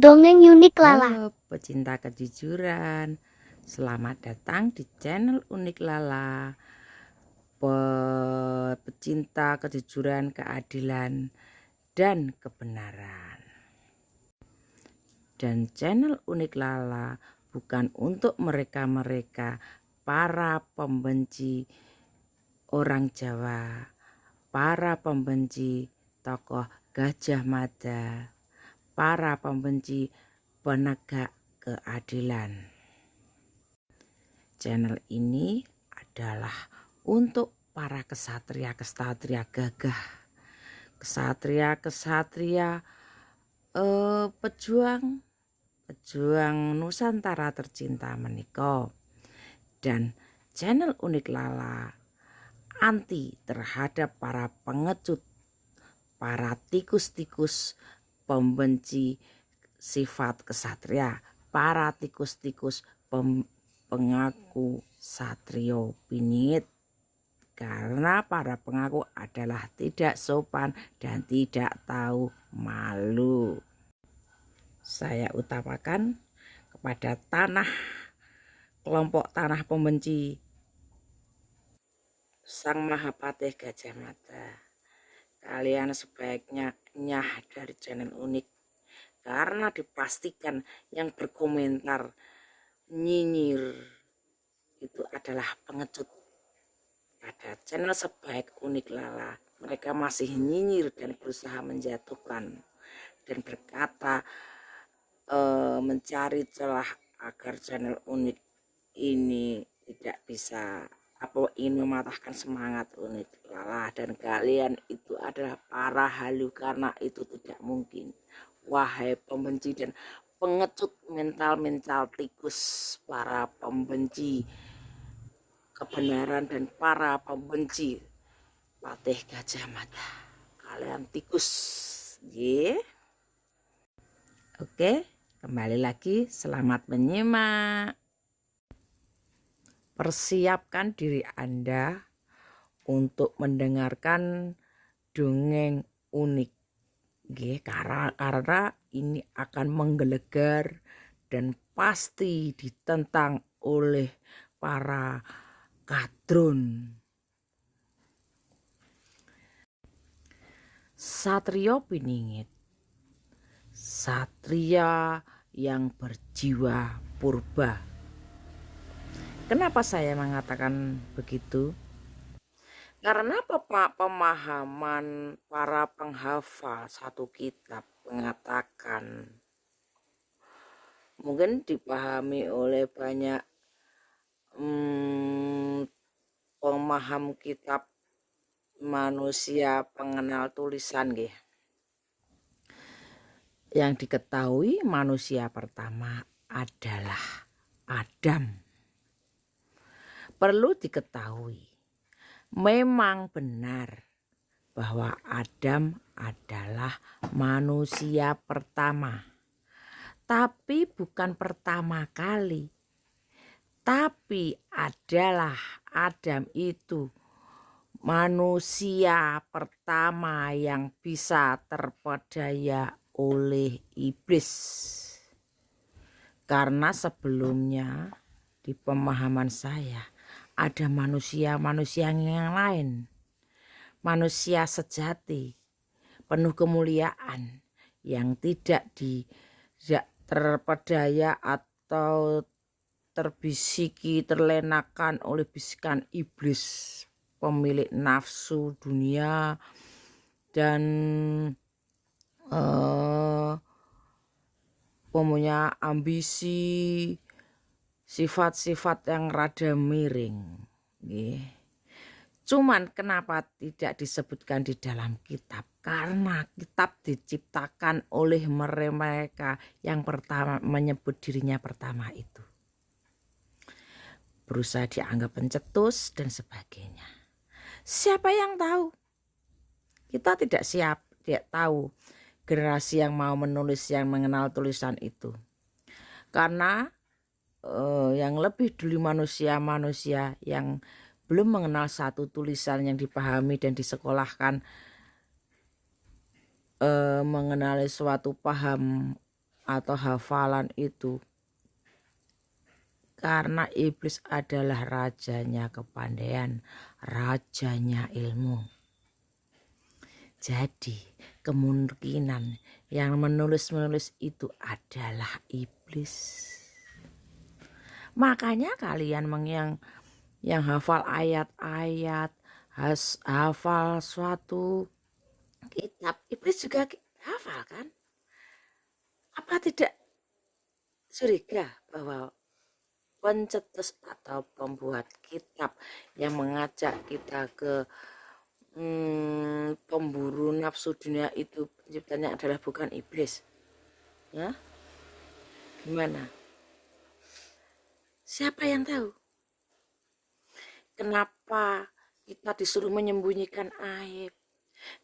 Dongeng Unik Lala. Halo pecinta kejujuran, selamat datang di channel Unik Lala. Pecinta kejujuran, keadilan, dan kebenaran. Dan channel Unik Lala bukan untuk mereka-mereka para pembenci orang Jawa, para pembenci tokoh Gajah Mada, para pembenci penegak keadilan. Channel ini adalah untuk para kesatria-kesatria gagah, kesatria-kesatria pejuang Nusantara tercinta menika. Dan channel Unik Lala anti terhadap para pengecut, para tikus-tikus pembenci sifat kesatria, para tikus-tikus pengaku satrio piningit, karena para pengaku adalah tidak sopan dan tidak tahu malu. Saya utamakan kepada kelompok tanah pembenci Sang Mahapatih Gajah Mada, kalian sebaiknya nyah dari channel Unik, karena dipastikan yang berkomentar nyinyir itu adalah pengecut. Pada channel sebaik Unik Lala, mereka masih nyinyir dan berusaha menjatuhkan dan berkata mencari celah agar channel Unik ini tidak bisa ingin mematahkan semangat Unik Lala, dan kalian itu adalah para halu, karena itu tidak mungkin. Wahai pembenci dan pengecut mental tikus, para pembenci kebenaran dan para pembenci Patih Gajah Mada, kalian tikus, Oke, kembali lagi, selamat menyimak. Persiapkan diri Anda untuk mendengarkan dongeng unik, karena ini akan menggelegar dan pasti ditentang oleh para kadrun. Satrio piningit, satria yang berjiwa purba. Kenapa saya mengatakan begitu? Karena pemahaman para penghafal satu kitab mengatakan, mungkin dipahami oleh banyak pemaham kitab manusia pengenal tulisan, yang diketahui manusia pertama adalah Adam. Perlu diketahui, memang benar bahwa Adam adalah manusia pertama, tapi bukan pertama kali. Tapi adalah Adam itu manusia pertama yang bisa terpedaya oleh iblis. Karena sebelumnya di pemahaman saya ada manusia yang lain, manusia sejati, penuh kemuliaan, yang tidak terpedaya atau terbisiki, terlenakan oleh bisikan iblis, pemilik nafsu dunia dan punya ambisi, sifat-sifat yang rada miring. Cuman kenapa tidak disebutkan di dalam kitab? Karena kitab diciptakan oleh mereka yang pertama menyebut dirinya pertama itu, berusaha dianggap pencetus dan sebagainya. Siapa yang tahu? Kita tidak tahu generasi yang mau menulis, yang mengenal tulisan itu. Karena yang lebih dulu manusia yang belum mengenal satu tulisan yang dipahami dan disekolahkan, mengenali suatu paham atau hafalan itu, karena iblis adalah rajanya kepandaian, rajanya ilmu. Jadi kemungkinan yang menulis itu adalah iblis. Makanya kalian yang hafal ayat-ayat, hafal suatu kitab, iblis juga hafal kan? Apa tidak curiga bahwa pencetus atau pembuat kitab yang mengajak kita ke pemburu nafsu dunia itu penciptanya adalah bukan iblis? Ya, gimana? Siapa yang tahu? Kenapa kita disuruh menyembunyikan aib?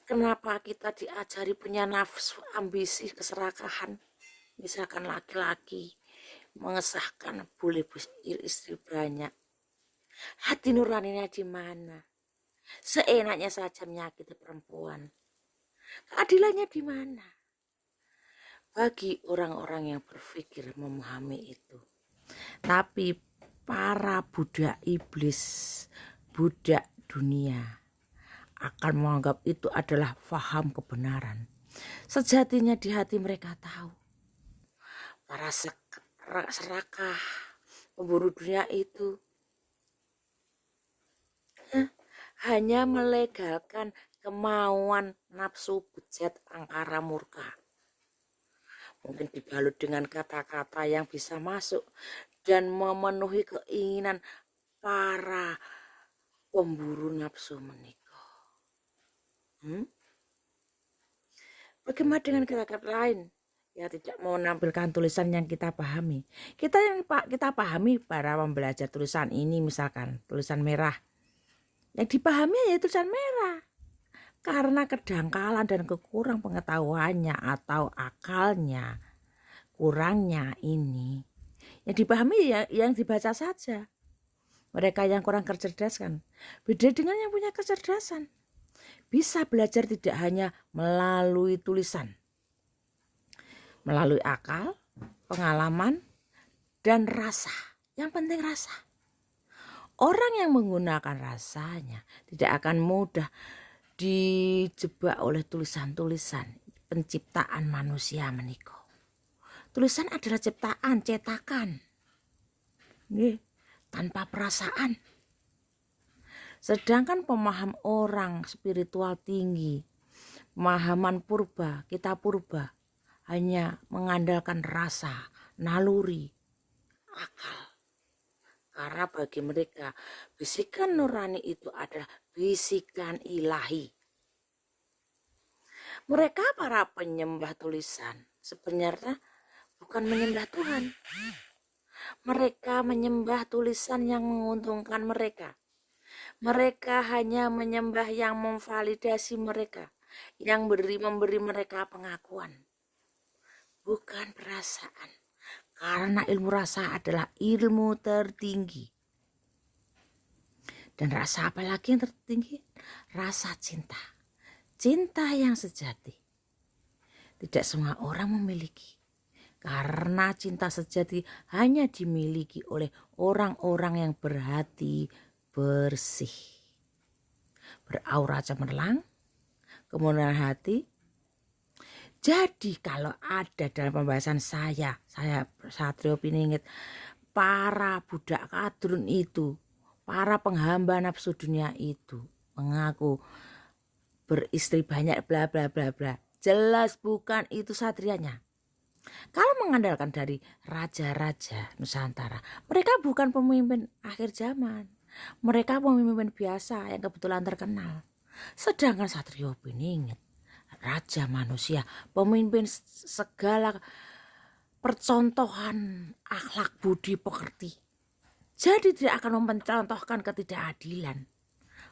Kenapa kita diajari punya nafsu, ambisi, keserakahan? Misalkan laki-laki mengesahkan boleh istri banyak. Hati nuraninya di mana? Seenaknya saja menyakiti perempuan. Keadilannya di mana? Bagi orang-orang yang berpikir memahami itu. Tapi para budak iblis, budak dunia akan menganggap itu adalah faham kebenaran. Sejatinya di hati mereka tahu. Para serakah, pemburu dunia itu hanya melegalkan kemauan nafsu bejat angkara murka. Mungkin dibalut dengan kata-kata yang bisa masuk dan memenuhi keinginan para pemburu nafsu menikah. Bagaimana dengan kata-kata lain? Ya, tidak mau menampilkan tulisan yang kita pahami. Kita pahami para pembelajar tulisan ini, misalkan tulisan merah. Yang dipahami ya tulisan merah. Karena kedangkalan dan kekurang pengetahuannya atau akalnya, kurangnya ini, yang dipahami ya yang dibaca saja. Mereka yang kurang kecerdasan, beda dengan yang punya kecerdasan, bisa belajar tidak hanya melalui tulisan, melalui akal, pengalaman, dan rasa. Yang penting rasa. Orang yang menggunakan rasanya tidak akan mudah dijebak oleh tulisan-tulisan penciptaan manusia menika. Tulisan adalah ciptaan, cetakan, tanpa perasaan. Sedangkan pemaham orang spiritual tinggi, pemahaman purba, kita purba, hanya mengandalkan rasa, naluri, akal. Karena bagi mereka bisikan nurani itu adalah bisikan ilahi. Mereka para penyembah tulisan sebenarnya bukan menyembah Tuhan. Mereka menyembah tulisan yang menguntungkan mereka. Mereka hanya menyembah yang memvalidasi mereka, yang memberi mereka pengakuan, bukan perasaan. Karena ilmu rasa adalah ilmu tertinggi. Dan rasa apa lagi yang tertinggi? Rasa cinta. Cinta yang sejati. Tidak semua orang memiliki. Karena cinta sejati hanya dimiliki oleh orang-orang yang berhati bersih. Beraura cemerlang, kemudian hati. Jadi kalau ada dalam pembahasan saya Satrio Piningit, para budak kadrun itu, para penghamba nafsu dunia itu mengaku beristri banyak bla bla bla bla. Jelas bukan itu satrianya. Kalau mengandalkan dari raja-raja Nusantara, mereka bukan pemimpin akhir zaman. Mereka pemimpin biasa yang kebetulan terkenal. Sedangkan Satrio Piningit, raja manusia, pemimpin segala percontohan akhlak budi pekerti. Jadi tidak akan mencontohkan ketidakadilan.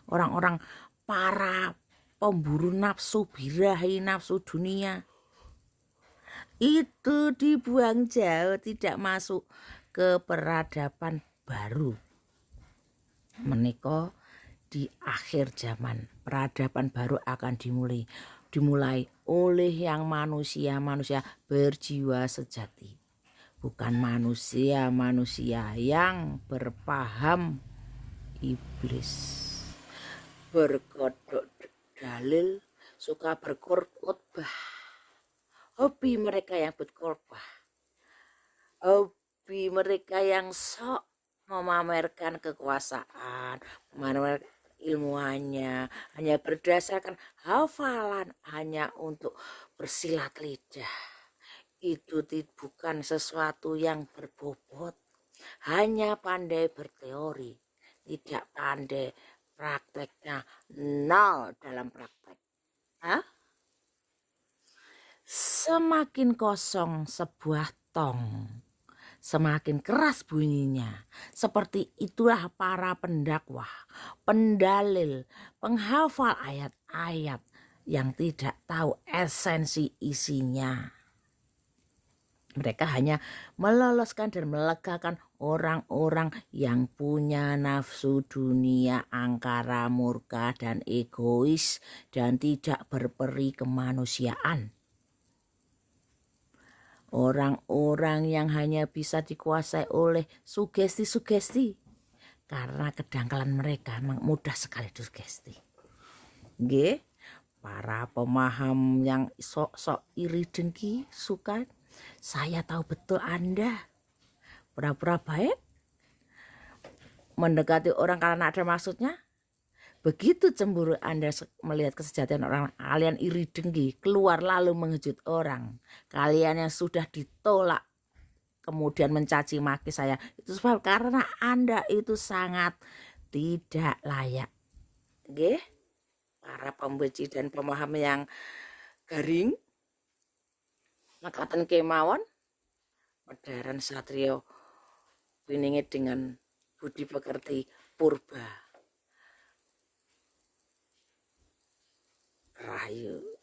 Orang-orang para pemburu nafsu birahi, nafsu dunia, itu dibuang jauh, tidak masuk ke peradaban baru. Menika di akhir zaman peradaban baru akan dimulai. dimulai oleh yang manusia berjiwa sejati, bukan manusia yang berpaham iblis, berkodok dalil, suka berkhotbah. Hobi mereka yang berkhotbah, hobi mereka yang sok memamerkan kekuasaan, memamerkan ilmuannya, hanya berdasarkan hafalan, hanya untuk bersilat lidah. Itu bukan sesuatu yang berbobot, hanya pandai berteori, tidak pandai prakteknya, nol dalam praktek. Hah? Semakin kosong sebuah tong, semakin keras bunyinya. Seperti itulah para pendakwah, pendalil, penghafal ayat-ayat yang tidak tahu esensi isinya. Mereka hanya meloloskan dan melegakan orang-orang yang punya nafsu dunia, angkara murka dan egois, dan tidak berperi kemanusiaan. Orang-orang yang hanya bisa dikuasai oleh sugesti-sugesti, karena kedangkalan mereka memang mudah sekali sugesti. Nggih, para pemaham yang sok-sok iri dengki suka, saya tahu betul Anda pura-pura baik mendekati orang karena ada maksudnya. Begitu cemburu Anda melihat kesejahteraan orang, kalian iri dengki, keluar lalu mengejut orang. Kalian yang sudah ditolak kemudian mencaci maki saya, itu sebab karena Anda itu sangat tidak layak. Oke? Para pembenci dan pemaham yang garing, makaten kemawon, Medaran Satrio winingit dengan budi pekerti purba. Rahayu.